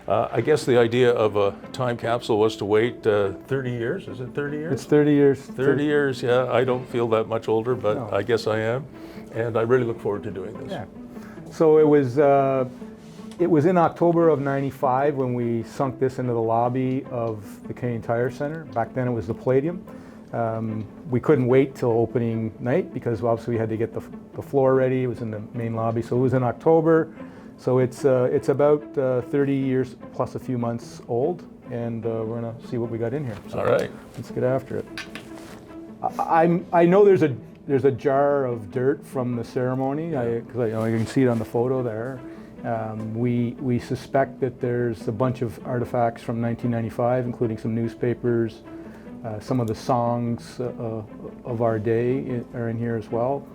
I guess the idea of a time capsule was to wait 30 years. Is it 30 years? It's 30 years. 30 years, yeah. I don't feel that much older, but No. I guess I am. And I really look forward to doing this. Yeah. So it was in October of '95 when we sunk this into the lobby of the Canadian Tire Center. Back then it was the Palladium. We couldn't wait till opening night because obviously we had to get the floor ready. It was in the main lobby, so it was in October. So it's about 30 years plus a few months old, and we're gonna see what we got in here. So All right. let's get after it. I know there's a jar of dirt from the ceremony, because you can see it on the photo there. We suspect that there's a bunch of artifacts from 1995, including some newspapers. Some of the songs of our day are in here as well.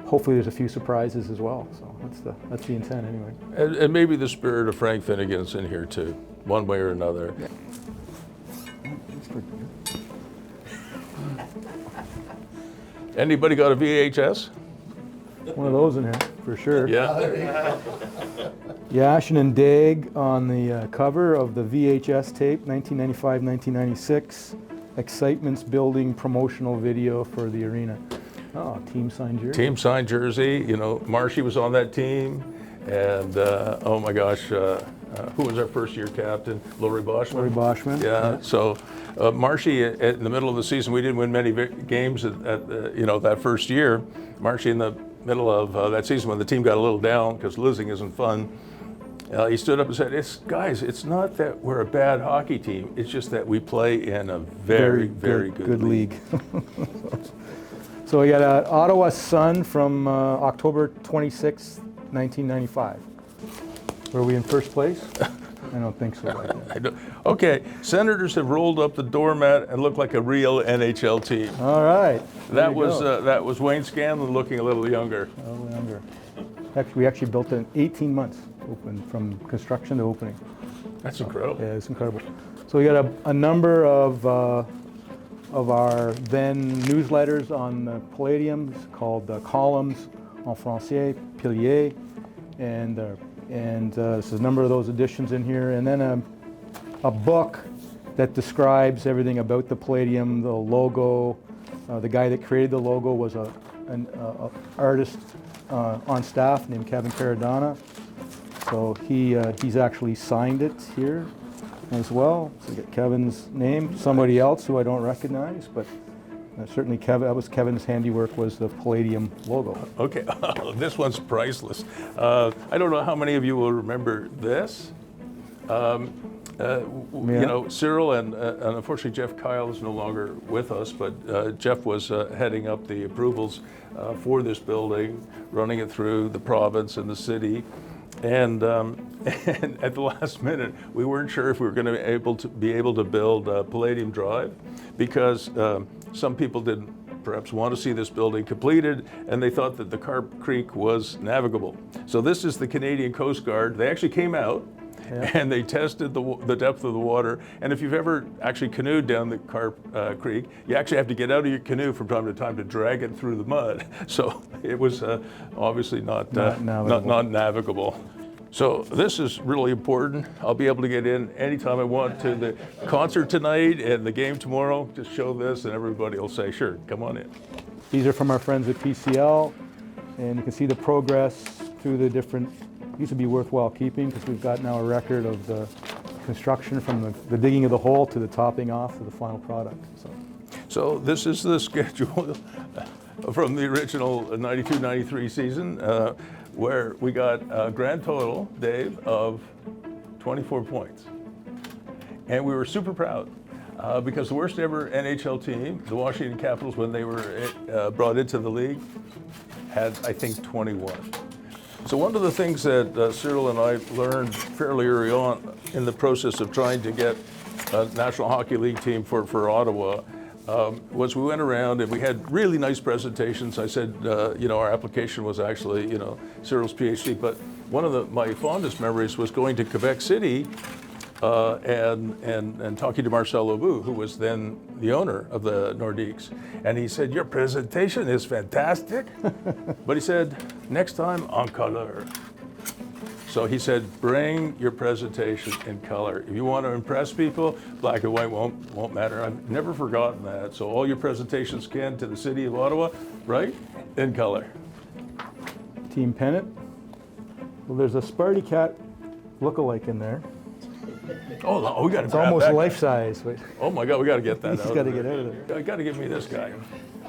Hopefully there's a few surprises as well. So that's the intent anyway. And maybe the spirit of Frank Finnegan's in here too, one way or another. Yeah. Anybody got a VHS? One of those in here for sure. Yeah. Yashin and Dag on the cover of the VHS tape, 1995-1996, Excitements Building promotional video for the arena. Oh, team signed jersey. Team signed jersey. You know, Marshy was on that team, and oh my gosh, who was our first year captain? Laurie Boschman. Laurie Boschman. Yeah. So Marshy, in the middle of the season, we didn't win many games at that first year. Marshy, in the middle of that season, when the team got a little down because losing isn't fun, he stood up and said, it's not that we're a bad hockey team. It's just that we play in a very good league. So we got an Ottawa Sun from October 26, 1995. Were we in first place? I don't think so. Okay, Senators have rolled up the doormat and look like a real NHL team. All right. That was Wayne Scanlon looking a little younger. A little younger. We actually built it in 18 months, from construction to opening. That's incredible. Yeah, it's incredible. So we got a number of our then newsletters on the Palladiums called Columns en Français, Piliers, and there's a number of those editions in here, and then a book that describes everything about the Palladium, the logo. The guy that created the logo was an artist on staff named Kevin Caradonna. So he's actually signed it here as well. So you get Kevin's name, somebody else who I don't recognize, but certainly that was Kevin's handiwork, was the Palladium logo. Okay, this one's priceless. I don't know how many of you will remember this. You know, Cyril and unfortunately Jeff Kyle is no longer with us, but Jeff was heading up the approvals for this building, running it through the province and the city. And at the last minute, we weren't sure if we were going to be able to build Palladium Drive, because some people didn't perhaps want to see this building completed, and they thought that the Carp Creek was navigable. So this is the Canadian Coast Guard. They actually came out. Yeah. And they tested the depth of the water. And if you've ever actually canoed down the Carp Creek, you actually have to get out of your canoe from time to time to drag it through the mud. So it was obviously not navigable. So this is really important. I'll be able to get in anytime I want to the concert tonight and the game tomorrow. Just show this and everybody will say, sure, come on in. These are from our friends at PCL, and you can see the progress through the different. These would be worthwhile keeping because we've got now a record of the construction from the digging of the hole to the topping off to the final product. So this is the schedule from the original 92-93 season, where we got a grand total, Dave, of 24 points. And we were super proud because the worst ever NHL team, the Washington Capitals, when they were brought into the league, had, I think, 21. So one of the things that Cyril and I learned fairly early on in the process of trying to get a National Hockey League team for Ottawa was we went around and we had really nice presentations. I said, our application was actually, Cyril's PhD, but one of my fondest memories was going to Quebec City and talking to Marcel Aubu, who was then the owner of the Nordiques. And he said, your presentation is fantastic. But he said, next time en couleur. So he said, bring your presentation in color. If you want to impress people, black and white won't matter. I've never forgotten that. So all your presentations can to the city of Ottawa, right? In color. Team pennant. Well, there's a Sparty cat look-alike in there. Oh, we got to It's grab almost that guy. life-size. Wait, Oh my God, we got to get that he's out. got to get out of there. You got to give me this guy.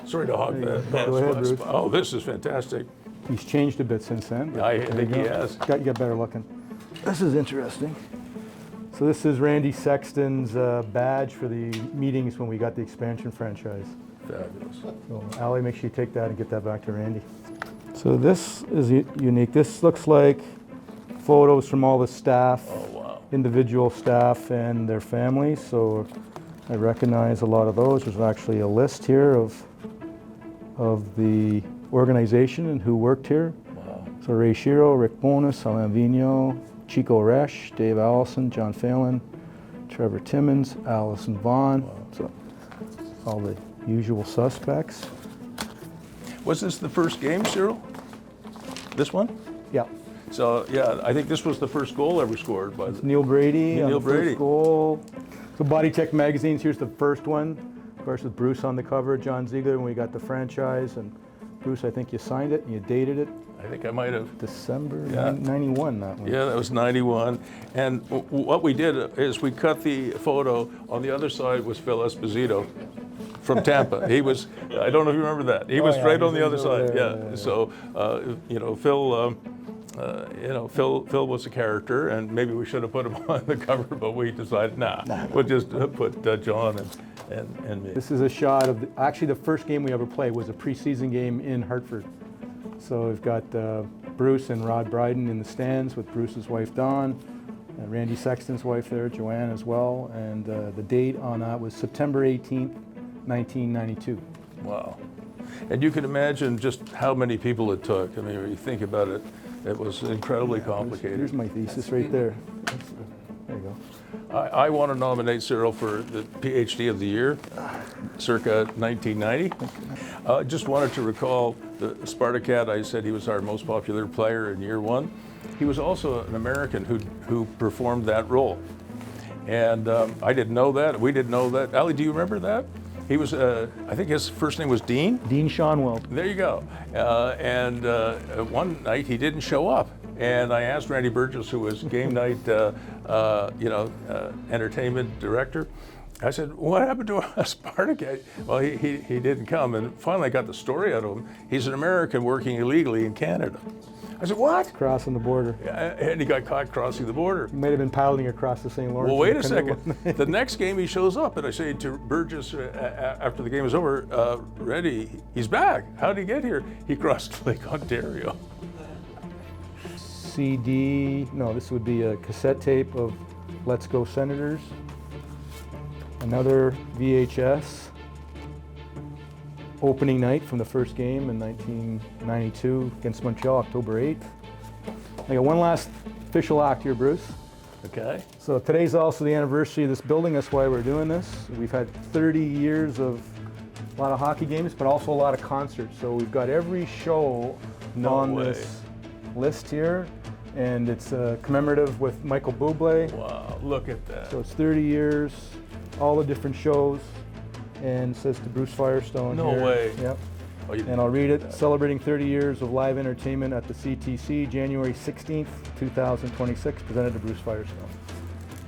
Sorry to hog that. Go ahead, Bruce. Oh, this is fantastic. He's changed a bit since then. but I there think you he go. has. Got better looking. This is interesting. So this is Randy Sexton's badge for the meetings when we got the expansion franchise. Fabulous. So Ali, make sure you take that and get that back to Randy. So this is unique. This looks like photos from all the staff, Oh, wow. individual staff and their families. So I recognize a lot of those. There's actually a list here of the organization and who worked here. Wow. So Ray Shiro, Rick Bonus, Alain Vigneault, Chico Resch, Dave Allison, John Phelan, Trevor Timmons, Allison Vaughn. Wow. So all the usual suspects. Was this the first game, Cyril? This one? Yeah. So, yeah, I think this was the first goal ever scored by the... Neil Brady Neil on the Brady. first goal. So Body Tech magazines, here's the first one. Of course, with Bruce on the cover, John Ziegler, when we got the franchise. And Bruce, I think you signed it and you dated it. I think I might have... December Yeah. 91, that one. Yeah, that was 91. And what we did is we cut the photo. On the other side was Phil Esposito from Tampa. He was, I don't know if you remember that. He was yeah, right on he's the other over side. there, Yeah. yeah. So, Phil was a character, and maybe we should have put him on the cover, but we decided, nah. We'll just put John and me. This is a shot of, actually the first game we ever played was a preseason game in Hartford. So we've got Bruce and Rod Bryden in the stands with Bruce's wife Dawn, and Randy Sexton's wife there, Joanne as well, and the date on that was September 18th, 1992. Wow. And you can imagine just how many people it took. I mean, when you think about it, it was incredibly complicated. Here's my thesis right there. There you go. I want to nominate Cyril for the PhD of the Year, circa 1990. Just wanted to recall the Spartacat. I said he was our most popular player in year one. He was also an American who performed that role. And I didn't know that. We didn't know that. Ali, do you remember that? He was, I think his first name was Dean. Dean Shonwell. There you go. And one night he didn't show up. And I asked Randy Burgess, who was game night, entertainment director. I said, what happened to Spartacat? Well, he didn't come. And finally I got the story out of him. He's an American working illegally in Canada. I said, what? Crossing the border. And he got caught crossing the border. He might have been piloting across the St. Lawrence. Well, wait in a canoe. second. The next game he shows up, and I say to Burgess after the game is over, Randy, he's back. How did he get here? He crossed Lake Ontario. CD, no, this would be a cassette tape of Let's Go Senators. Another VHS. Opening night from the first game in 1992 against Montreal, October 8th. I got one last official act here, Bruce. Okay. So today's also the anniversary of this building. That's why we're doing this. We've had 30 years of a lot of hockey games, but also a lot of concerts. So we've got every show on this list here. And it's commemorative with Michael Bublé. Wow, look at that. So it's 30 years, all the different shows, and it says to Bruce Firestone No here. way. Yep. Oh, you And I'll read it. Celebrating 30 years of live entertainment at the CTC, January 16th, 2026, presented to Bruce Firestone.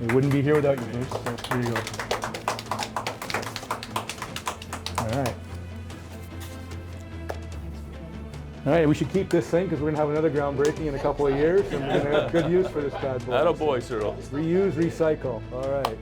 We wouldn't be here without you, Bruce. So here you go. All right. All right, we should keep this thing because we're going to have another groundbreaking in a couple of years, and we're going to have good use for this bad boy. Attaboy, Cyril. Reuse, recycle. All right.